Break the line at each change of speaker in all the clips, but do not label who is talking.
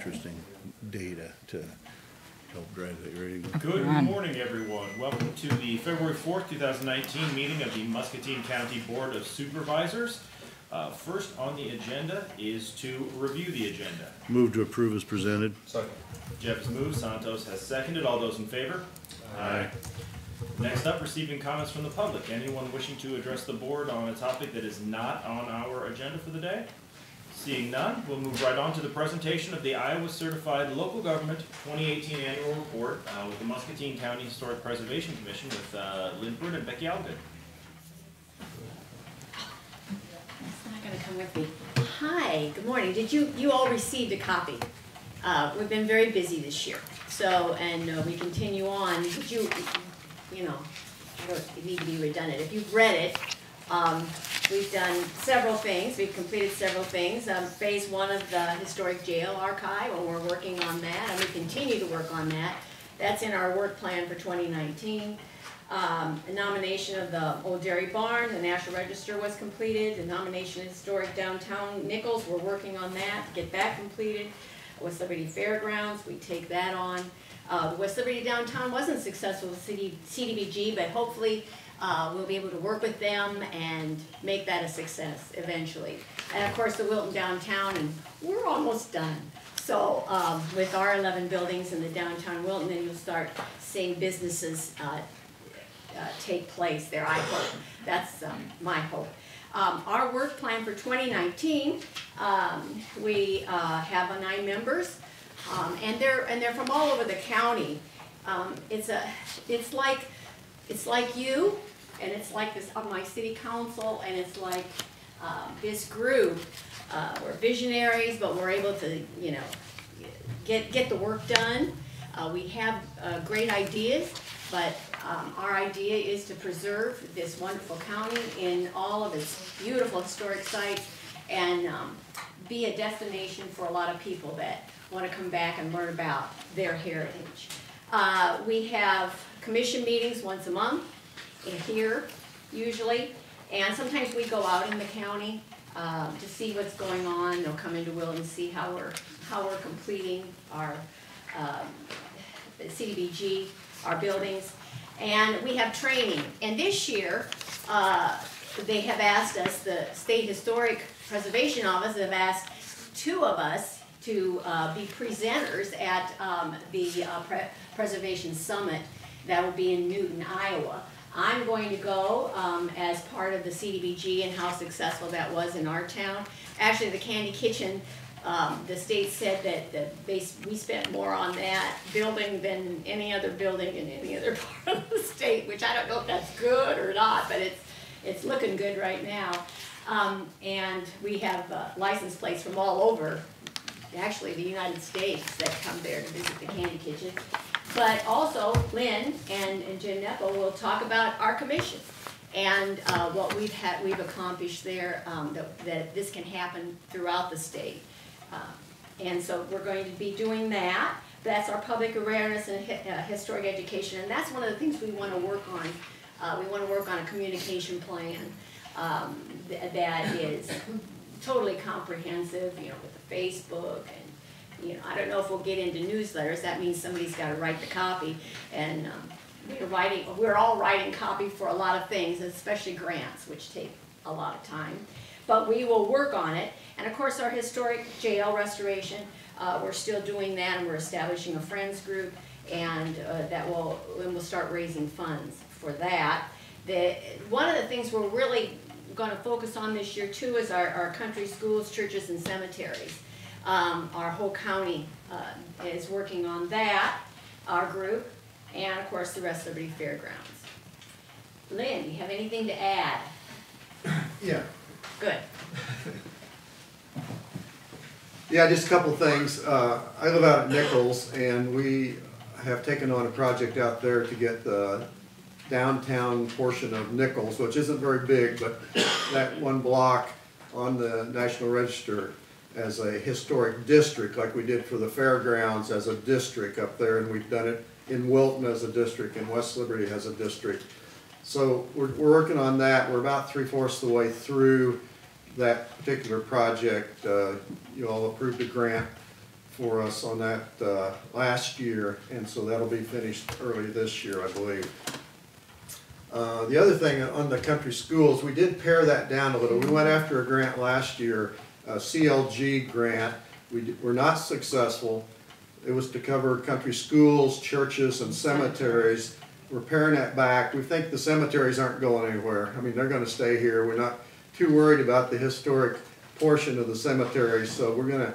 interesting data to help drive it. Ready to go?
Good morning, everyone. Welcome to the February 4th, 2019 meeting of the Muscatine County Board of Supervisors. First on the agenda is to review the agenda.
Move to approve as presented.
Second.
Jeff has moved, Santos has seconded. All those in favor? Aye. Next up, receiving comments from the public. Anyone wishing to address the board on a topic that is not on our agenda for the day? Seeing none, we'll move right on to the presentation of the Iowa Certified Local Government 2018 Annual Report with the Muscatine County Historic Preservation Commission with Lynn Pruitt and Becky Algood.
It's not going to come with me. Hi, good morning. Did you all received a copy? We've been very busy this year, so we continue on. Did you know, I don't need to be redundant. If you've read it, we've done several things. We've completed several things. Phase 1 of the historic jail archive, and we're working on that, and we continue to work on that. That's in our work plan for 2019. The nomination of the Old Dairy Barn, the National Register was completed. The nomination of historic downtown Nichols, we're working on that to get that completed. West Liberty Fairgrounds, we take that on. The West Liberty downtown wasn't successful with CDBG, but hopefully we'll be able to work with them and make that a success eventually. And of course the Wilton downtown, and we're almost done. So with our 11 buildings in the downtown Wilton, then you'll start seeing businesses take place there, I hope. That's my hope. Our work plan for 2019, we have 9 members, and they're from all over the county. It's like you, and it's like this of my city council, and it's like this group. We're visionaries, but we're able to, you know, get the work done. We have great ideas, but our idea is to preserve this wonderful county in all of its beautiful historic sites and be a destination for a lot of people that want to come back and learn about their heritage. We have commission meetings once a month here usually, and sometimes we go out in the county to see what's going on. They'll come into Wilton and see how we're completing our CDBG, our buildings. And we have training. And this year, they have asked us, the State Historic Preservation Office have asked 2 of us to be presenters at the Preservation Summit that will be in Newton, Iowa. I'm going to go as part of the CDBG and how successful that was in our town. Actually, the Candy Kitchen, the state said that we spent more on that building than any other building in any other part of the state, which I don't know if that's good or not, but it's looking good right now. And we have license plates from all over, actually the United States, that come there to visit the Candy Kitchen. But also Lynn and Jim Neppo will talk about our commission and what we've accomplished there, that this can happen throughout the state. And so we're going to be doing that. That's our public awareness and historic education, and that's one of the things we want to work on. We want to work on a communication plan that is totally comprehensive, you know, with the Facebook, and you know, I don't know if we'll get into newsletters. That means somebody's got to write the copy, and we're all writing copy for a lot of things, especially grants, which take a lot of time. But we will work on it. And of course our historic jail restoration, we're still doing that, and we're establishing a friends group, and we'll start raising funds for that. One of the things we're really going to focus on this year too is our country schools, churches, and cemeteries. Our whole county is working on that, our group, and of course the West Liberty Fairgrounds. Lynn, do you have anything to add?
Yeah.
Good.
Yeah, just a couple of things. I live out at Nichols, and we have taken on a project out there to get the downtown portion of Nichols, which isn't very big, but that one block on the National Register as a historic district, like we did for the fairgrounds as a district up there, and we've done it in Wilton as a district, and West Liberty as a district. So we're working on that. We're about 3/4 the way through that particular project. You all approved a grant for us on that last year, and so that'll be finished early this year, I believe. The other thing on the country schools, we did pare that down a little. We went after a grant last year, a CLG grant. We were not successful. It was to cover country schools, churches, and cemeteries. We're paring that back. We think the cemeteries aren't going anywhere. I mean, they're going to stay here. We're not too worried about the historic portion of the cemetery, so we're going to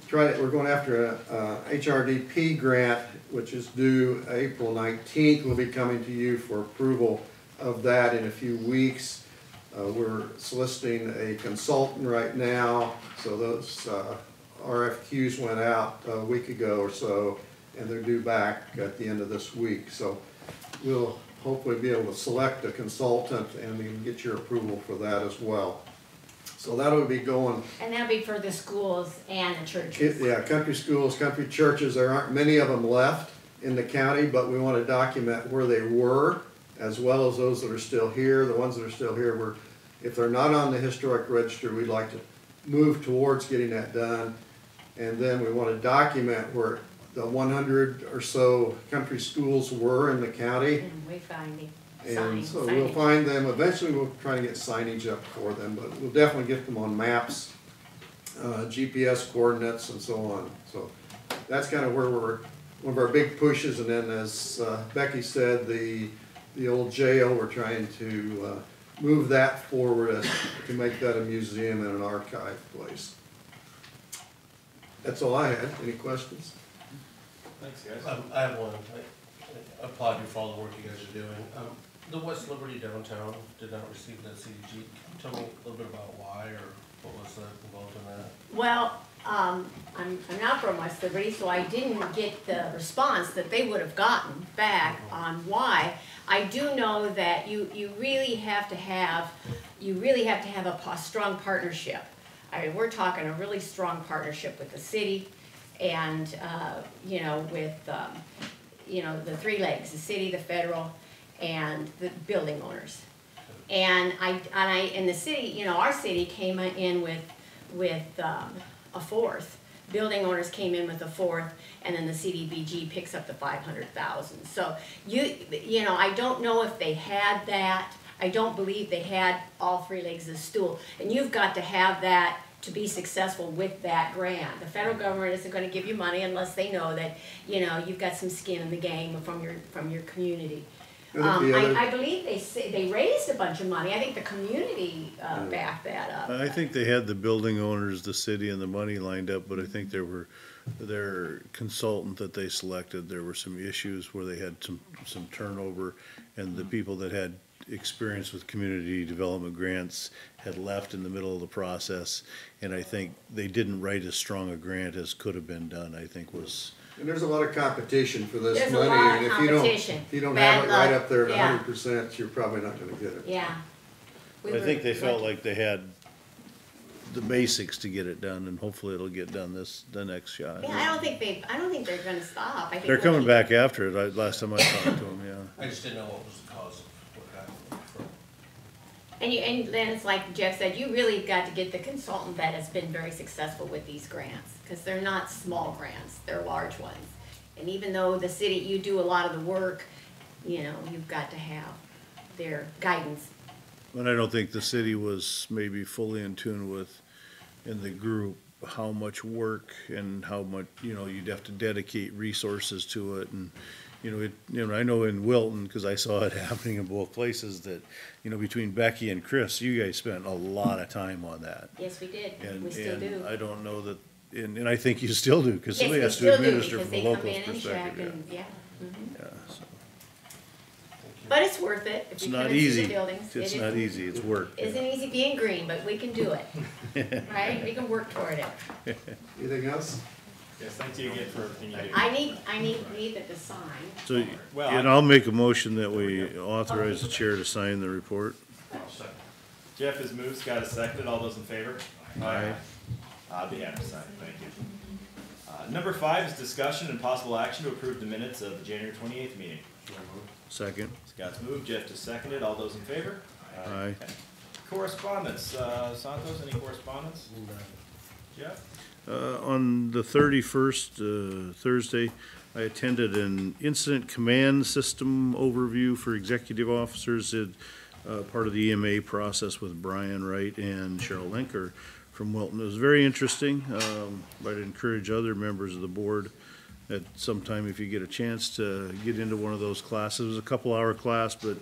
try it. We're going after a HRDP grant, which is due April 19th. We'll be coming to you for approval of that in a few weeks. We're soliciting a consultant right now, so those RFQs went out a week ago or so, and they're due back at the end of this week. So we'll hopefully be able to select a consultant and we can get your approval for that as well. So that'll be going.
And that'll be for the schools and the churches.
Yeah, country schools, country churches, there aren't many of them left in the county, but we want to document where they were, as well as those that are still here. The ones that are still here, if they're not on the historic register, we'd like to move towards getting that done. And then we want to document where the 100 or so country schools were in the county.
And we find
And so we'll find them. Eventually we'll try to get signage up for them, but we'll definitely get them on maps, GPS coordinates and so on. So that's kind of where one of our big pushes. And then as Becky said, the old jail, we're trying to move that forward to make that a museum and an archive place. That's all I had. Any questions?
Thanks, guys.
I have one. I applaud you for all the work you guys are doing. The West Liberty downtown did not receive the CDG. Can you tell me a little bit about why or what was involved in that?
Well, I'm not from West Liberty, so I didn't get the response that they would have gotten back on why. I do know that you really have to have a strong partnership. I mean, we're talking a really strong partnership with the city and, with, the three legs, the city, the federal, and the building owners. And the city, our city came in with a fourth. Building owners came in with a fourth, and then the CDBG picks up the 500,000. So I don't know if they had that. I don't believe they had all three legs of the stool. And you've got to have that to be successful with that grant. The federal government isn't going to give you money unless they know that you've got some skin in the game from your community. I believe they raised a bunch of money. I think the community backed that up.
I think they had the building owners, the city, and the money lined up, but I think their consultant that they selected, there were some issues where they had some turnover, and the people that had experience with community development grants had left in the middle of the process, and I think they didn't write as strong a grant as could have been done, I think was.
And there's a lot of competition for this
There's
money,
a lot
and
of
if
competition.
you don't
Bad
have it right
luck.
up there at
Yeah.
100%, you're probably not gonna get it.
Yeah.
I think they felt like they had the basics to get it done, and hopefully it'll get done the next shot.
Yeah, I don't think they're gonna stop. I think
They're
we'll
coming
keep-
back after it, last time I talked to them, yeah.
I just didn't know what was the cause of what happened.
And then it's like Jeff said, you really got to get the consultant that has been very successful with these grants, because they're not small grants, they're large ones. And even though the city, you do a lot of the work, you've got to have their guidance.
And I don't think the city was maybe fully in tune with, in the group, how much work and how much, you'd have to dedicate resources to it. And, I know in Wilton, because I saw it happening in both places, that, between Becky and Chris, you guys spent a lot of time on that.
Yes, we did,
And,
we still do.
and I don't know that, and I think you still do, because
Yes,
somebody
we
has to
still do,
administer
because
from the
they come
local's
in and check
perspective.
and, yeah. Mhm.
Yeah, so.
But it's worth it. If
It's
you
not
come and see the
easy.
buildings.
It's
It
not
isn't-
easy, it's work.
Isn't easy being green, but we can do it, right? We can work toward it.
Anything else?
Yes, thank you again for everything you do.
I need it to sign.
So,
Well,
and I'll make a motion that we authorize the chair to sign the report.
Jeff has moved, Scott has seconded, all those in favor?
Aye.
I'll be happy to sign, thank you. Number 5 is discussion and possible action to approve the minutes of the January 28th meeting.
Second.
Scott's moved, Jeff has seconded, all those in favor?
Aye.
Okay. Correspondence, Santos, any correspondence? Jeff?
On the 31st, Thursday, I attended an incident command system overview for executive officers, part of the EMA process with Brian Wright and Cheryl Lenker from Wilton. It was very interesting. I'd encourage other members of the board at some time, if you get a chance, to get into one of those classes. It was a couple-hour class, but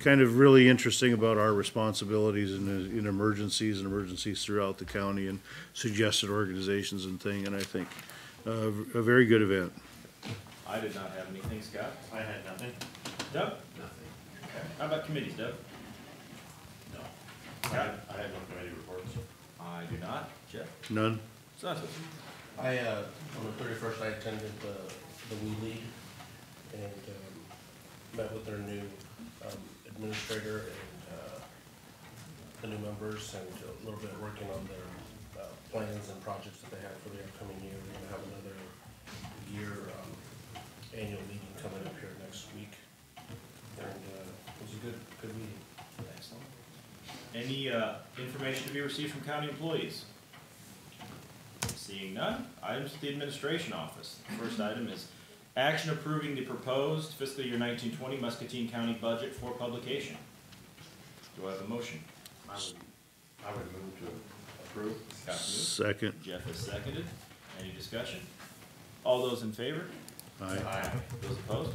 kind of really interesting about our responsibilities in emergencies and emergencies throughout the county and suggested organizations and thing, and I think a very good event.
I did not have anything, Scott.
I had nothing.
Doug?
Nothing.
Okay. How about committees, Doug?
No.
Scott?
I had no committee reports.
I do not. Jeff?
None?
Santos?
I, on the 31st, I attended the WE League and met with their new administrator and the new members, and a little bit working on their plans and projects that they have for the upcoming year. We're gonna have another year annual meeting coming up here next week, and it was a good meeting.
Excellent. Any information to be received from county employees? Seeing none, items at the administration office. The first item is action approving the proposed fiscal year 1920 Muscatine County budget for publication. Do I have a motion?
I would move to approve.
Scott moved.
Second.
Jeff has seconded. Any discussion? All those in favor?
Aye.
Aye.
Those opposed?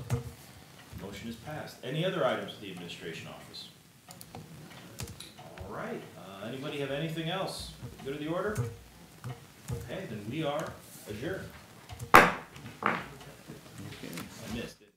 Motion is passed. Any other items at the administration office? All right, anybody have anything else? Go to the order? Okay, then we are adjourned. I missed it.